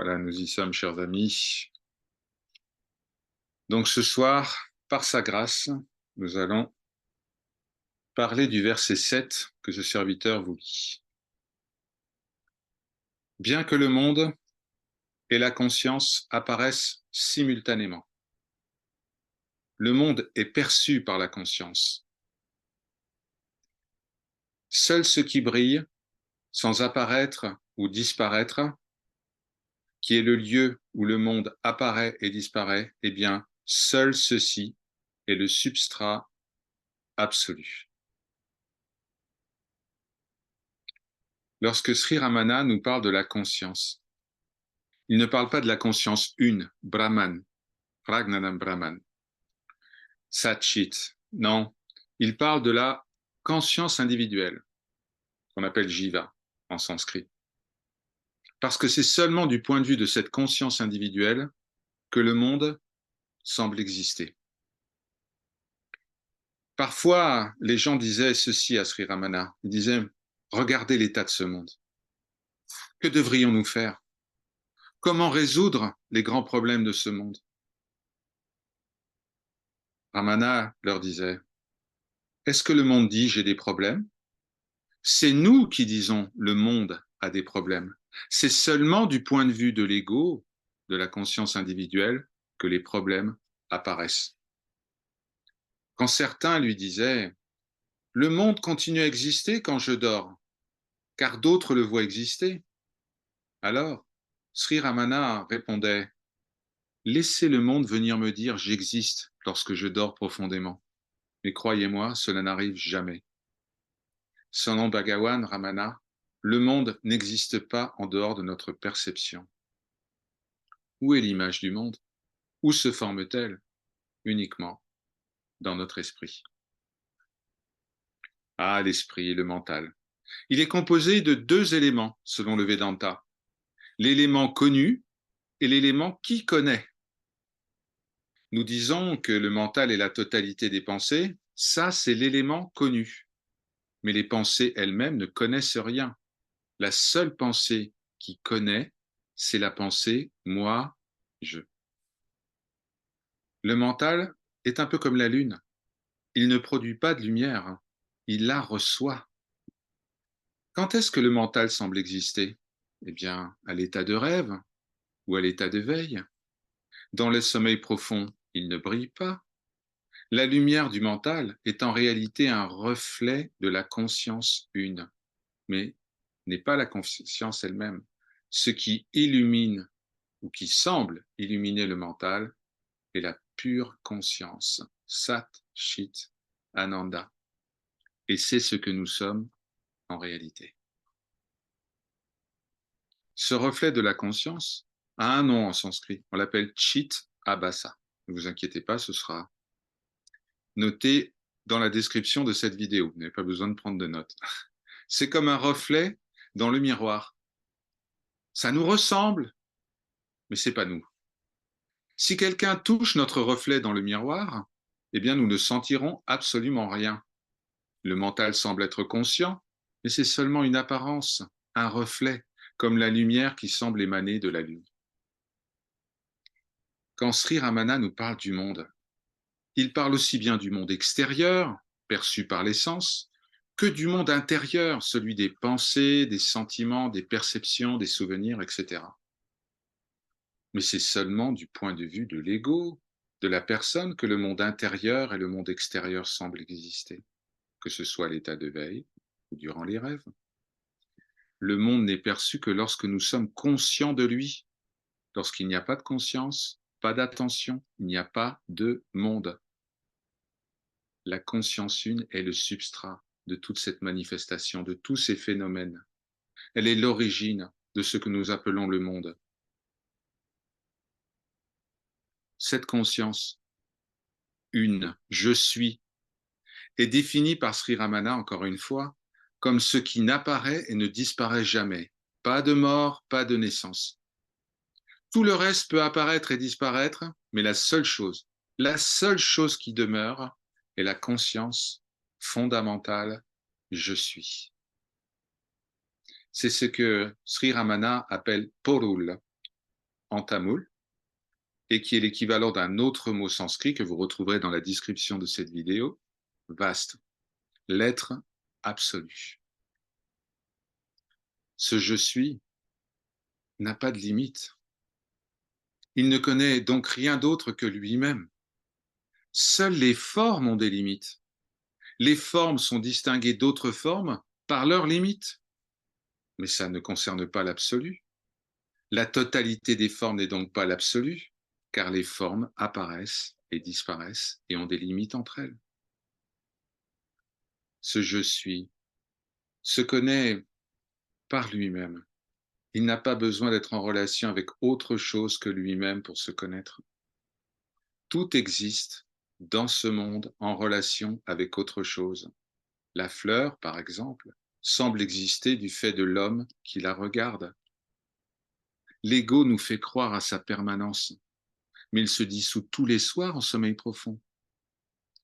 Voilà, nous y sommes, chers amis. Donc ce soir, par sa grâce, nous allons parler du verset 7 que ce serviteur vous lit. Bien que le monde et la conscience apparaissent simultanément, le monde est perçu par la conscience. Seul ce qui brille, sans apparaître ou disparaître, qui est le lieu où le monde apparaît et disparaît, eh bien, seul ceci est le substrat absolu. Lorsque Sri Ramana nous parle de la conscience, il ne parle pas de la conscience une, Brahman, Pragnanam Brahman, Satchit. Non, il parle de la conscience individuelle, qu'on appelle Jiva en sanskrit. Parce que c'est seulement du point de vue de cette conscience individuelle que le monde semble exister. Parfois, les gens disaient ceci à Sri Ramana. Ils disaient, regardez l'état de ce monde. Que devrions-nous faire? Comment résoudre les grands problèmes de ce monde? Ramana leur disait, est-ce que le monde dit j'ai des problèmes? C'est nous qui disons le monde a des problèmes. C'est seulement du point de vue de l'ego, de la conscience individuelle, que les problèmes apparaissent. Quand certains lui disaient, le monde continue à exister quand je dors, car d'autres le voient exister, alors Sri Ramana répondait, laissez le monde venir me dire j'existe lorsque je dors profondément. Mais croyez-moi, cela n'arrive jamais. Selon Bhagavan Ramana, le monde n'existe pas en dehors de notre perception. Où est l'image du monde? Où se forme-t-elle? Uniquement dans notre esprit. Ah, l'esprit, le mental. Il est composé de deux éléments, selon le Vedanta. L'élément connu et l'élément qui connaît. Nous disons que le mental est la totalité des pensées, ça c'est l'élément connu. Mais les pensées elles-mêmes ne connaissent rien. La seule pensée qui connaît, c'est la pensée moi, je. Le mental est un peu comme la lune. Il ne produit pas de lumière, il la reçoit. Quand est-ce que le mental semble exister? Eh bien, à l'état de rêve ou à l'état de veille. Dans le sommeil profond, il ne brille pas. La lumière du mental est en réalité un reflet de la conscience une, mais n'est pas la conscience elle-même. Ce qui illumine ou qui semble illuminer le mental est la pure conscience, Sat, Chit, Ananda. Et c'est ce que nous sommes en réalité. Ce reflet de la conscience a un nom en sanskrit. On l'appelle Chit Abhasa. Ne vous inquiétez pas, ce sera noté dans la description de cette vidéo. Vous n'avez pas besoin de prendre de notes. C'est comme un reflet dans le miroir. Ça nous ressemble, mais c'est pas nous. Si quelqu'un touche notre reflet dans le miroir, eh bien nous ne sentirons absolument rien. Le mental semble être conscient, mais c'est seulement une apparence, un reflet, comme la lumière qui semble émaner de la lune. Quand Sri Ramana nous parle du monde, il parle aussi bien du monde extérieur, perçu par les sens, que du monde intérieur, celui des pensées, des sentiments, des perceptions, des souvenirs, etc. Mais c'est seulement du point de vue de l'ego, de la personne, que le monde intérieur et le monde extérieur semblent exister, que ce soit à l'état de veille ou durant les rêves. Le monde n'est perçu que lorsque nous sommes conscients de lui. Lorsqu'il n'y a pas de conscience, pas d'attention, il n'y a pas de monde. La conscience une est le substrat de toute cette manifestation, de tous ces phénomènes. Elle est l'origine de ce que nous appelons le monde. Cette conscience une, je suis, est définie par Sri Ramana, encore une fois, comme ce qui n'apparaît et ne disparaît jamais. Pas de mort, pas de naissance. Tout le reste peut apparaître et disparaître, mais la seule chose qui demeure est la conscience fondamentale, je suis. C'est ce que Sri Ramana appelle Porul. en tamoul et qui est l'équivalent d'un autre mot sanskrit que vous retrouverez dans la description de cette vidéo, vaste, l'être absolu. Ce je suis n'a pas de limite. Il ne connaît donc rien d'autre que lui-même. Seules les formes ont des limites. Les formes sont distinguées d'autres formes par leurs limites. Mais ça ne concerne pas l'absolu. La totalité des formes n'est donc pas l'absolu, car les formes apparaissent et disparaissent et ont des limites entre elles. Ce je suis se connaît par lui-même. Il n'a pas besoin d'être en relation avec autre chose que lui-même pour se connaître. Tout existe dans ce monde en relation avec autre chose. La fleur, par exemple, semble exister du fait de l'homme qui la regarde. L'ego nous fait croire à sa permanence, mais il se dissout tous les soirs en sommeil profond.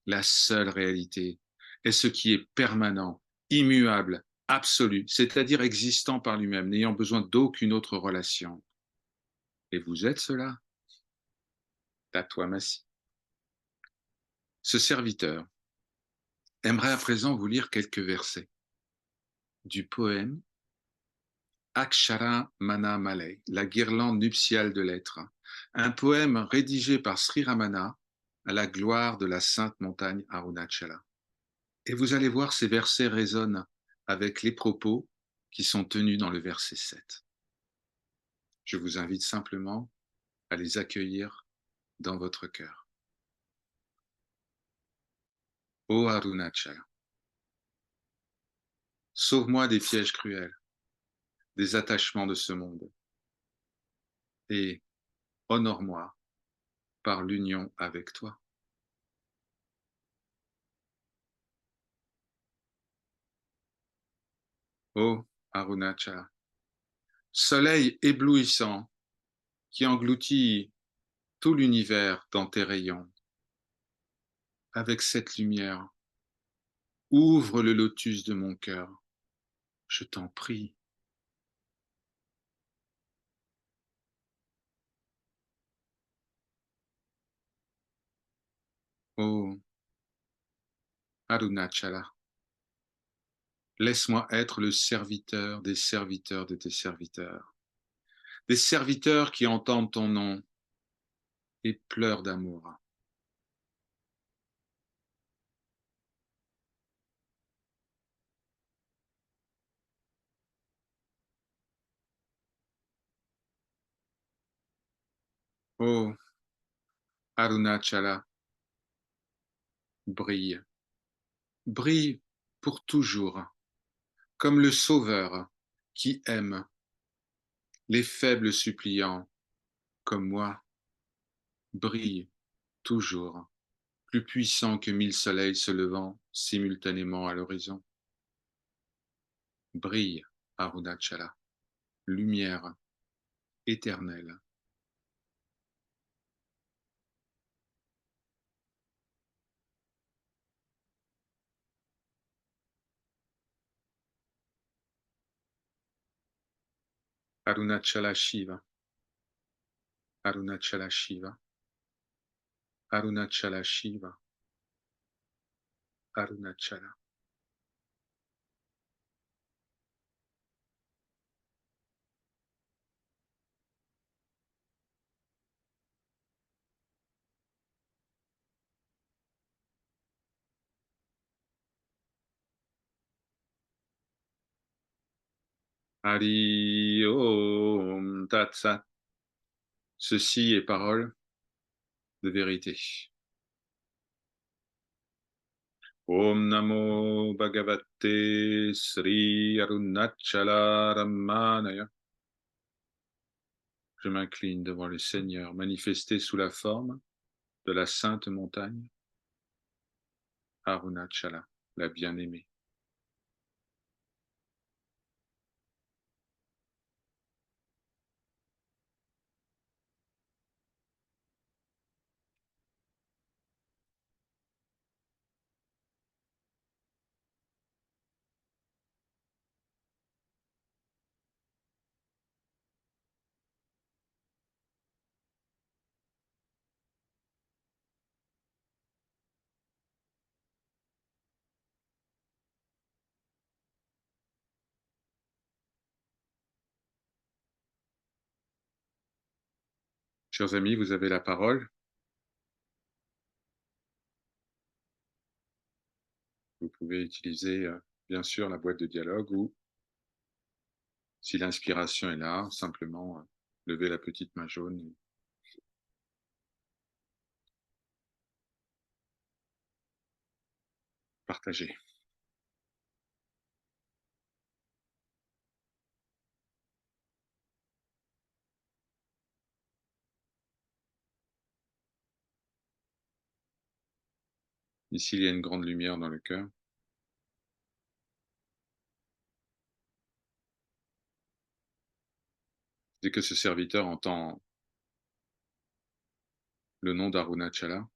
La seule réalité est ce qui est permanent, immuable, absolu, c'est-à-dire existant par lui-même, n'ayant besoin d'aucune autre relation. Et vous êtes cela, Tattwamasi. Ce serviteur aimerait à présent vous lire quelques versets du poème Akshara Mana Malay, la guirlande nuptiale de l'être, un poème rédigé par Sri Ramana à la gloire de la sainte montagne Arunachala. Et vous allez voir, ces versets résonnent avec les propos qui sont tenus dans le verset 7. Je vous invite simplement à les accueillir dans votre cœur. Ô Arunachala, sauve-moi des pièges cruels, des attachements de ce monde, et honore-moi par l'union avec toi. Ô Arunachala, soleil éblouissant qui engloutit tout l'univers dans tes rayons, avec cette lumière, ouvre le lotus de mon cœur, je t'en prie. Ô Arunachala, laisse-moi être le serviteur de tes serviteurs, des serviteurs qui entendent ton nom et pleurent d'amour. Ô Arunachala, brille, brille pour toujours, comme le Sauveur qui aime les faibles suppliants comme moi, brille toujours, plus puissant que 1000 soleils se levant simultanément à l'horizon. Brille, Arunachala, lumière éternelle. Arunachala Shiva, Arunachala Shiva, Arunachala Shiva, Arunachala. Hari Om Tat Sat. Ceci est parole de vérité. Om Namo Bhagavate Sri Arunachala Ramanaya. Je m'incline devant le Seigneur manifesté sous la forme de la sainte montagne Arunachala, la bien-aimée. Chers amis, vous avez la parole. Vous pouvez utiliser, bien sûr, la boîte de dialogue ou, si l'inspiration est là, simplement lever la petite main jaune et partager. Ici, il y a une grande lumière dans le cœur. Dès que ce serviteur entend le nom d'Arunachala,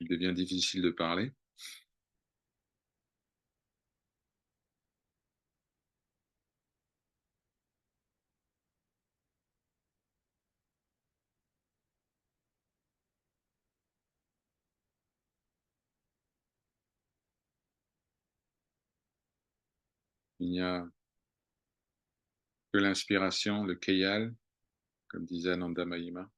il devient difficile de parler. Il n'y a que l'inspiration, le Keyal, comme disait Ananda Mahima,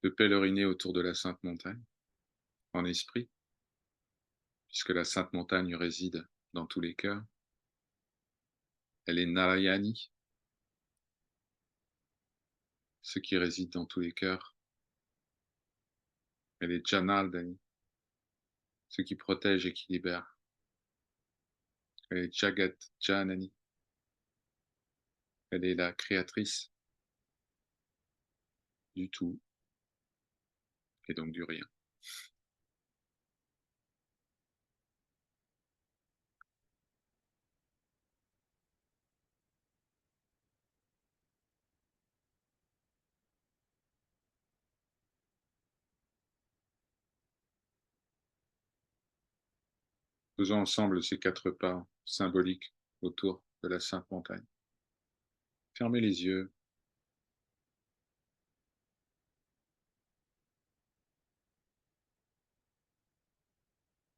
de pèleriner autour de la Sainte Montagne, en esprit, puisque la Sainte Montagne réside dans tous les cœurs. Elle est Narayani, ce qui réside dans tous les cœurs. Elle est Janardani, ce qui protège et qui libère. Elle est Jagat Janani, elle est la créatrice du tout et donc du rien. Faisons ensemble ces 4 pas symboliques autour de la Sainte Montagne. Fermez les yeux,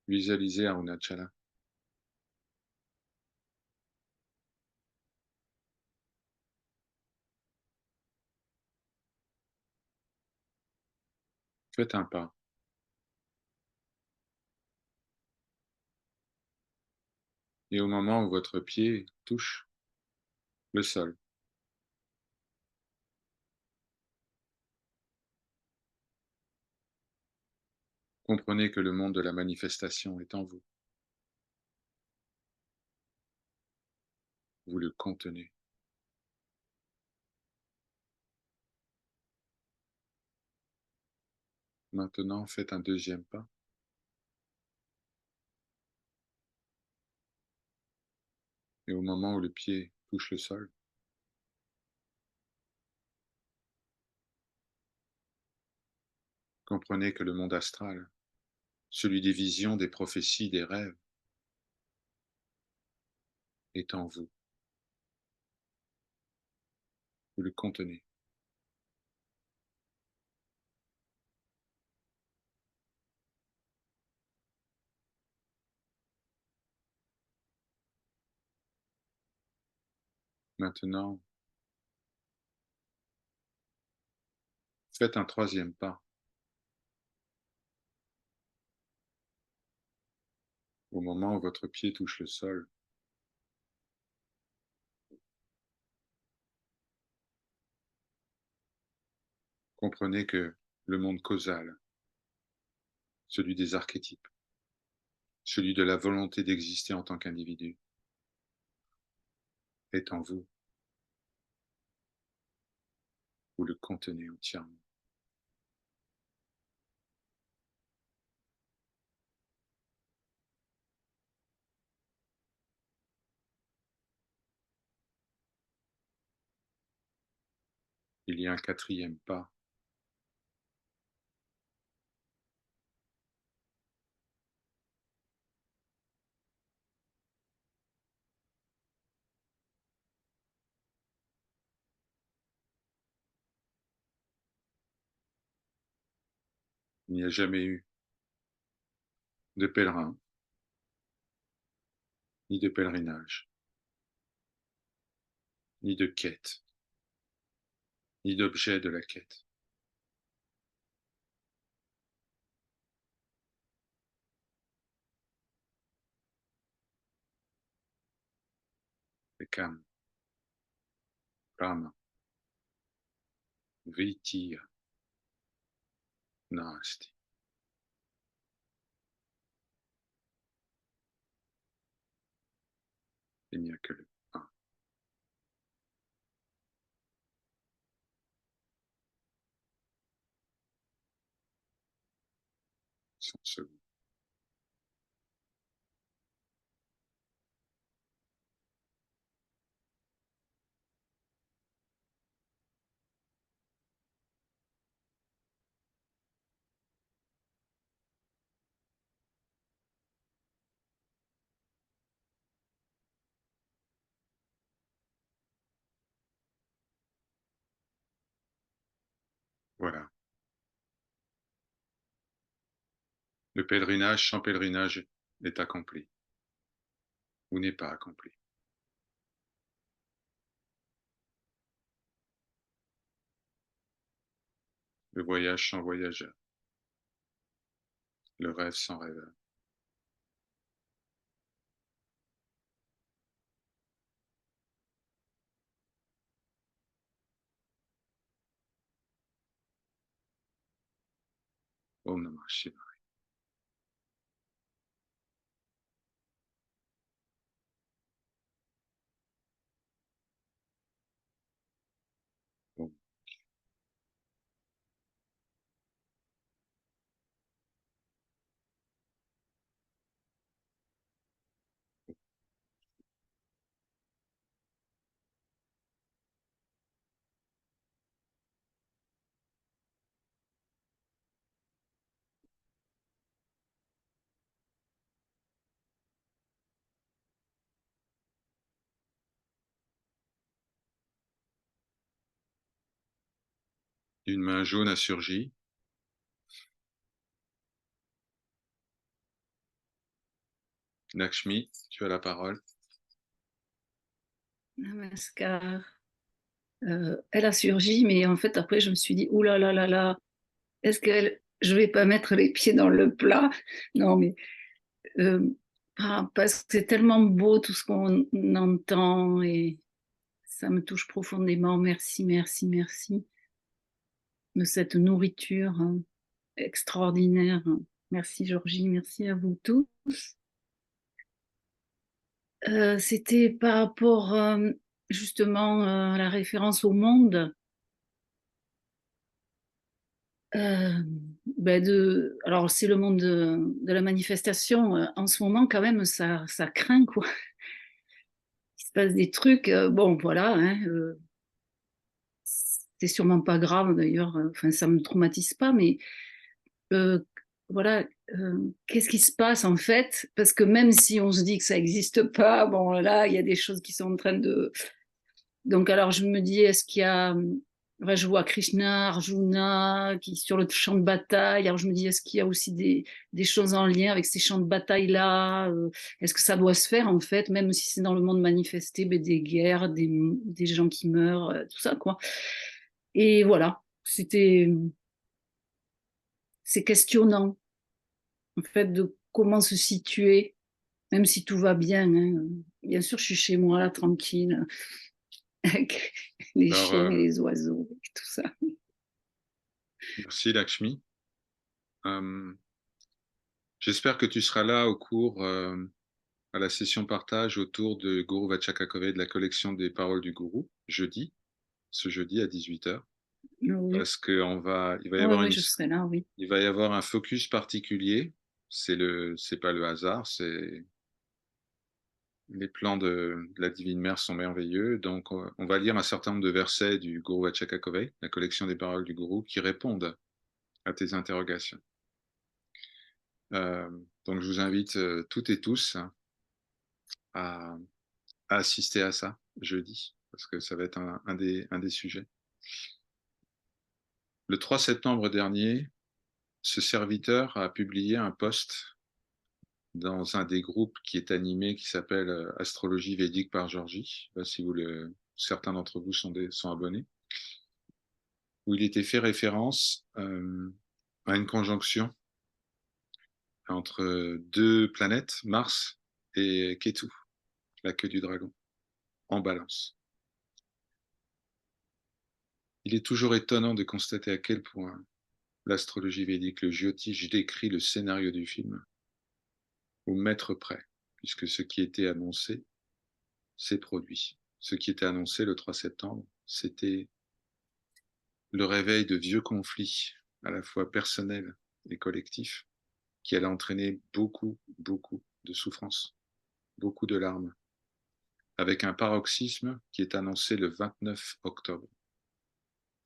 visualisez Arunachala. Faites un pas et au moment où votre pied touche le sol, comprenez que le monde de la manifestation est en vous. Vous le contenez. Maintenant, faites un deuxième pas et au moment où le pied touche le sol, comprenez que le monde astral, celui des visions, des prophéties, des rêves, est en vous. Vous le contenez. Maintenant, faites un troisième pas au moment où votre pied touche le sol. Comprenez que le monde causal, celui des archétypes, celui de la volonté d'exister en tant qu'individu, est en vous. Vous le contenez entièrement. Il y a un quatrième pas. Il n'y a jamais eu de pèlerin, ni de pèlerinage ni de quête, ni d'objet de la quête. Ekam, Brahma, Vitya, Nasti. Il n'y a que le un. Sans second. Voilà. Le pèlerinage sans pèlerinage est accompli ou n'est pas accompli. Le voyage sans voyageur. Le rêve sans rêveur. Om Namah Shivaya. Om. Une main jaune a surgi. Lakshmi, tu as la parole. Namaskar. Elle a surgi, mais en fait, après, je me suis dit, ouh là là là là, est-ce que je vais pas mettre les pieds dans le plat? Non, mais euh, parce que c'est tellement beau tout ce qu'on entend et ça me touche profondément. Merci, merci, merci de cette nourriture extraordinaire. Merci Georgie, merci à vous tous. C'était par rapport justement à la référence au monde. Euh, alors c'est le monde de la manifestation. En ce moment, quand même, ça craint, quoi. Il se passe des trucs. Bon, voilà, hein, c'est sûrement pas grave d'ailleurs. Enfin, ça me traumatise pas, mais euh, voilà, qu'est-ce qui se passe en fait? Parce que même si on se dit que ça n'existe pas, bon, là, il y a des choses qui sont en train de. Donc, alors, je me dis, est-ce qu'il y a. Enfin, je vois Krishna, Arjuna, qui sur le champ de bataille. Alors, je me dis, est-ce qu'il y a aussi des choses en lien avec ces champs de bataille-là? Est-ce que ça doit se faire, en fait, même si c'est dans le monde manifesté, ben, des guerres, des gens qui meurent, tout ça, quoi. Et voilà, c'est questionnant, en fait, de comment se situer, même si tout va bien, hein. Bien sûr, je suis chez moi, là, tranquille, avec les Alors, chiens et les oiseaux, et tout ça. merci Lakshmi. Euh, J'espère que tu seras là au cours à la session partage autour de Guru Vachakakove, de la collection des paroles du Gourou, jeudi, ce jeudi à 18h. Oui, Parce qu'il va y oui, avoir oui, je serai là, oui. il va y avoir un focus particulier. C'est pas le hasard, les plans de la Divine Mère sont merveilleux. Donc, on va lire un certain nombre de versets du Guru Vachakakove, la collection des paroles du Gourou, qui répondent à tes interrogations. Euh, donc, je vous invite toutes et tous à, à assister à ça jeudi, parce que ça va être un des sujets. Le 3 septembre dernier, ce serviteur a publié un post dans un des groupes qui est animé, qui s'appelle Astrologie védique par Georgie. Je sais pas certains d'entre vous sont abonnés, où il était fait référence à une conjonction entre deux planètes, Mars et Ketu, la queue du dragon, en balance. Il est toujours étonnant de constater à quel point l'astrologie védique, le Jyotish, décrit le scénario du film au mètre près, puisque ce qui était annoncé s'est produit. Ce qui était annoncé le 3 septembre, c'était le réveil de vieux conflits, à la fois personnels et collectifs, qui allait entraîner beaucoup, beaucoup de souffrances, beaucoup de larmes, avec un paroxysme qui est annoncé le 29 octobre.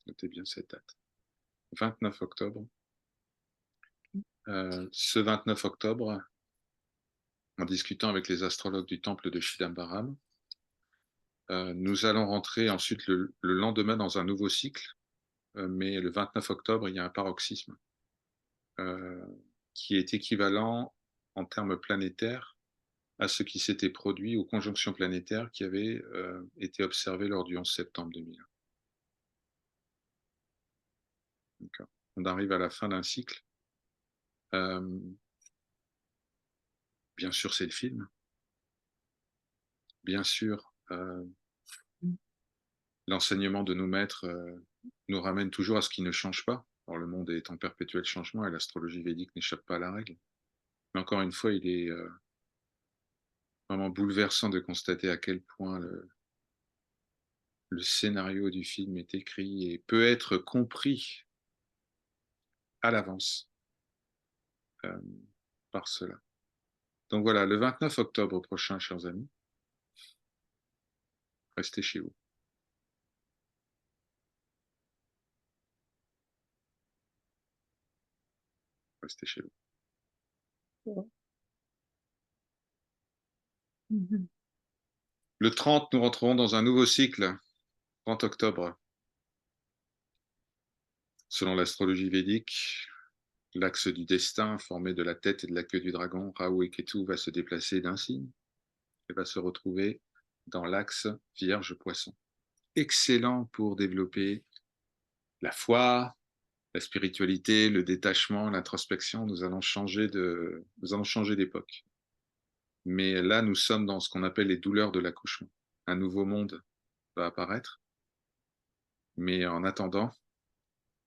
Notez bien cette date. 29 octobre. Ce 29 octobre, en discutant avec les astrologues du temple de Chidambaram, nous allons rentrer ensuite le lendemain dans un nouveau cycle, mais le 29 octobre, il y a un paroxysme qui est équivalent en termes planétaires à ce qui s'était produit aux conjonctions planétaires qui avaient été observées lors du 11 septembre 2001. On arrive à la fin d'un cycle. Bien sûr, c'est le film. Bien sûr, l'enseignement de nos maîtres nous ramène toujours à ce qui ne change pas. Alors, le monde est en perpétuel changement et l'astrologie védique n'échappe pas à la règle. Mais encore une fois, il est vraiment bouleversant de constater à quel point le scénario du film est écrit et peut être compris à l'avance par cela. Donc voilà, le 29 octobre prochain, chers amis, restez chez vous. Restez chez vous. Le 30, nous rentrerons dans un nouveau cycle, 30 octobre. Selon l'astrologie védique, l'axe du destin, formé de la tête et de la queue du dragon, Rahu et Ketu, va se déplacer d'un signe et va se retrouver dans l'axe Vierge-Poisson. Excellent pour développer la foi, la spiritualité, le détachement, l'introspection. Nous allons changer d'époque. Mais là, nous sommes dans ce qu'on appelle les douleurs de l'accouchement. Un nouveau monde va apparaître. Mais en attendant,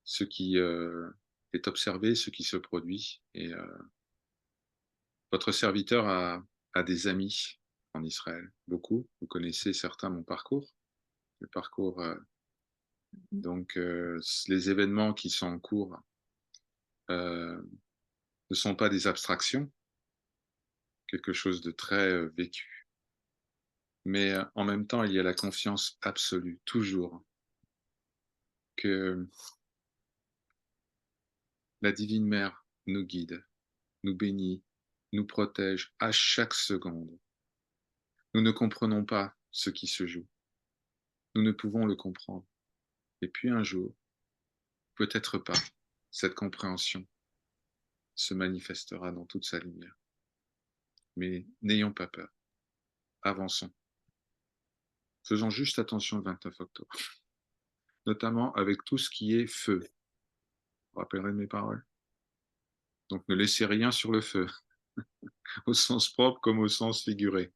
ce qui est observé, ce qui se produit, et votre serviteur a des amis en Israël, beaucoup. Vous connaissez certains mon parcours, le parcours. Donc, les événements qui sont en cours ne sont pas des abstractions, quelque chose de très vécu. Mais en même temps, il y a la confiance absolue, toujours, que la Divine Mère nous guide, nous bénit, nous protège à chaque seconde. Nous ne comprenons pas ce qui se joue. Nous ne pouvons le comprendre. Et puis un jour, peut-être pas, cette compréhension se manifestera dans toute sa lumière. Mais n'ayons pas peur. Avançons. Faisons juste attention le 29 octobre, notamment avec tout ce qui est feu. Vous vous rappellerez de mes paroles. Donc ne laissez rien sur le feu, au sens propre comme au sens figuré.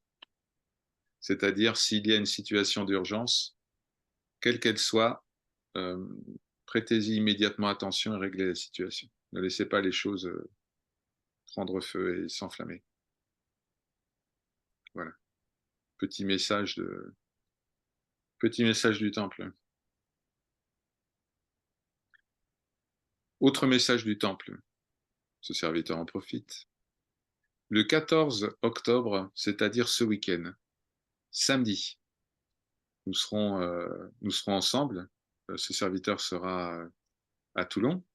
C'est-à-dire, s'il y a une situation d'urgence, quelle qu'elle soit, euh, prêtez-y immédiatement attention et réglez la situation. Ne laissez pas les choses prendre feu et s'enflammer. Voilà. Petit message du temple. Autre message du temple. Ce serviteur en profite. Le 14 octobre, c'est-à-dire ce week-end, samedi, nous serons ensemble. Ce serviteur sera à Toulon.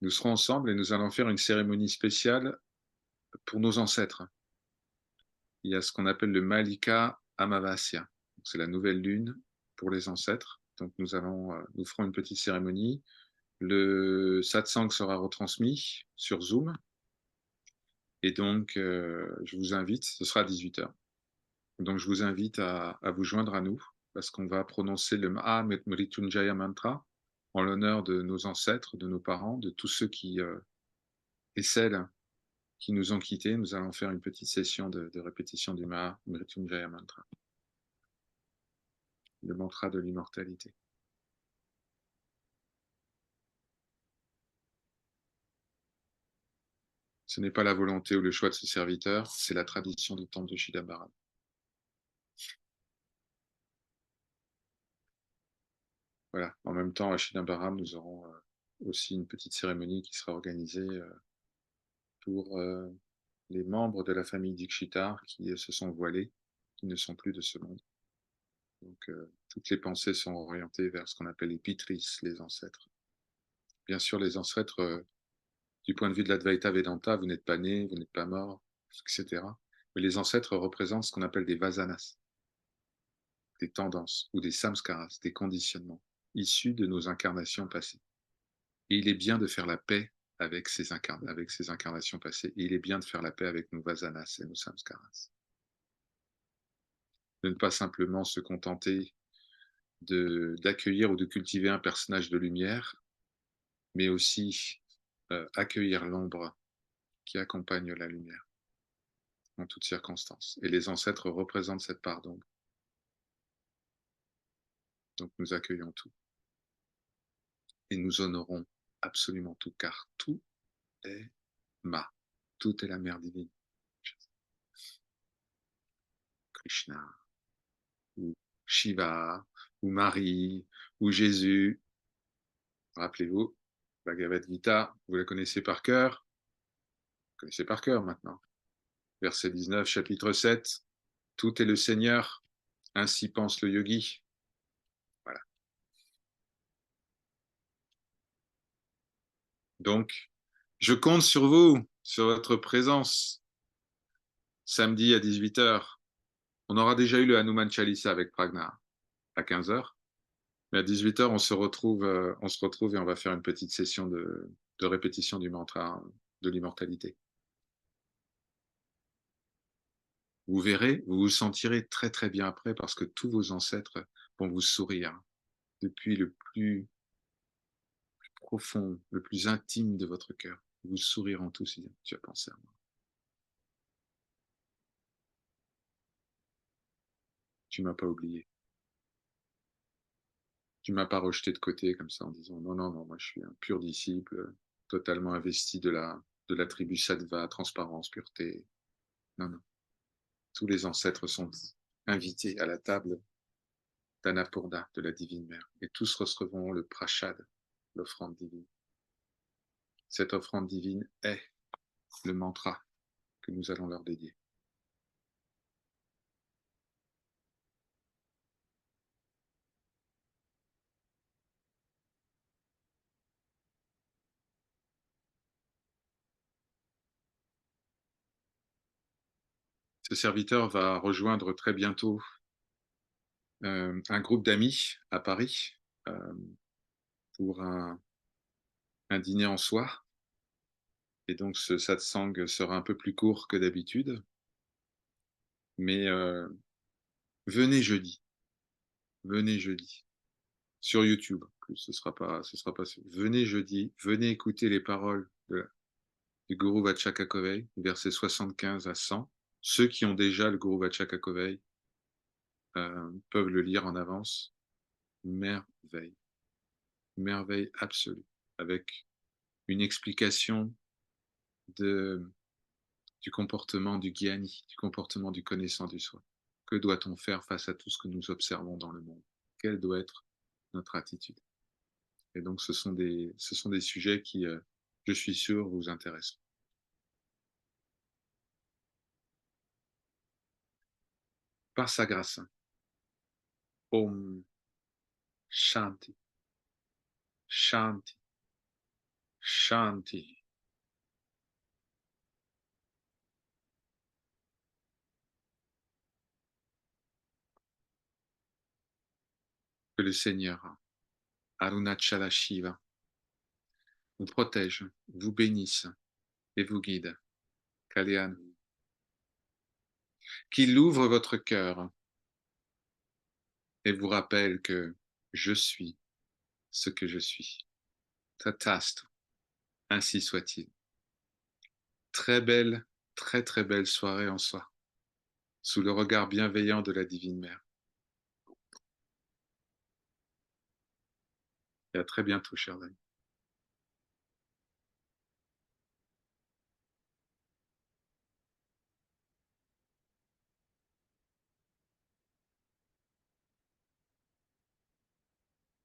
Nous serons ensemble et nous allons faire une cérémonie spéciale pour nos ancêtres. Il y a ce qu'on appelle le Malika Amavasya. C'est la nouvelle lune pour les ancêtres. Donc nous ferons une petite cérémonie. Le satsang sera retransmis sur Zoom. Et donc, je vous invite, ce sera à 18h. Donc, je vous invite à vous joindre à nous parce qu'on va prononcer le Mrityunjaya Mantra en l'honneur de nos ancêtres, de nos parents, de tous ceux qui et celles qui nous ont quittés. Nous allons faire une petite session de répétition du Mrityunjaya Mantra, le mantra de l'immortalité. Ce n'est pas la volonté ou le choix de ce serviteur, c'est la tradition du temple de Chidambaram. Voilà. En même temps, à Chidambaram, nous aurons aussi une petite cérémonie qui sera organisée pour les membres de la famille Dikshitar qui se sont voilés, qui ne sont plus de ce monde. Donc, toutes les pensées sont orientées vers ce qu'on appelle les pitris, les ancêtres. Bien sûr, les ancêtres, du point de vue de l'Advaita Vedanta, vous n'êtes pas né, vous n'êtes pas mort, etc. Mais les ancêtres représentent ce qu'on appelle des vasanas, des tendances ou des samskaras, des conditionnements issus de nos incarnations passées. Et il est bien de faire la paix avec ces incarnations passées. Et il est bien de faire la paix avec nos vasanas et nos samskaras. De ne pas simplement se contenter d'accueillir ou de cultiver un personnage de lumière, mais aussi accueillir l'ombre qui accompagne la lumière en toutes circonstances. Et les ancêtres représentent cette part d'ombre. Donc nous accueillons tout. Et nous honorons absolument tout, car tout est Ma. Tout est la mère divine. Krishna, ou Shiva, ou Marie, ou Jésus. Rappelez-vous, Bhagavad Gita, vous la connaissez par cœur. Vous connaissez par cœur maintenant. Verset 19, chapitre 7. Tout est le Seigneur, ainsi pense le yogi. Voilà. Donc, je compte sur vous, sur votre présence. Samedi à 18h, on aura déjà eu le Hanuman Chalisa avec Pragna à 15h. Mais à 18h, on se retrouve et on va faire une petite session de répétition du mantra de l'immortalité. Vous verrez, vous vous sentirez très très bien après parce que tous vos ancêtres vont vous sourire depuis le plus profond, le plus intime de votre cœur. Ils vous souriront tous et tu as pensé à moi. Tu m'as pas oublié. Tu m'as pas rejeté de côté comme ça en disant non, non, non, moi je suis un pur disciple, totalement investi de la tribu Sattva, transparence, pureté. Non, non. Tous les ancêtres sont invités à la table d'Annapurna, de la Divine Mère, et tous recevront le prashad, l'offrande divine. Cette offrande divine est le mantra que nous allons leur dédier. Ce serviteur va rejoindre très bientôt un groupe d'amis à Paris pour un dîner en soie. Et donc ce satsang sera un peu plus court que d'habitude. Mais venez jeudi. Venez jeudi. Sur YouTube. Ce sera pas. Venez jeudi. Venez écouter les paroles du Guru Vachakakovei, versets 75 à 100. Ceux qui ont déjà le Guru Vachakakovei peuvent le lire en avance. Merveille. Merveille absolue. Avec une explication du comportement du Gyani, du comportement du connaissant du soi. Que doit-on faire face à tout ce que nous observons dans le monde? Quelle doit être notre attitude? Et donc, ce sont des sujets qui, je suis sûr, vous intéressent. Par sa grâce. Om Shanti, Shanti, Shanti. Que le Seigneur, Arunachala Shiva, vous protège, vous bénisse et vous guide. Kalyan. Qu'il ouvre votre cœur et vous rappelle que je suis ce que je suis. Tatastu, ainsi soit-il. Très belle, très très belle soirée en soi, sous le regard bienveillant de la Divine Mère. Et à très bientôt, chers amis.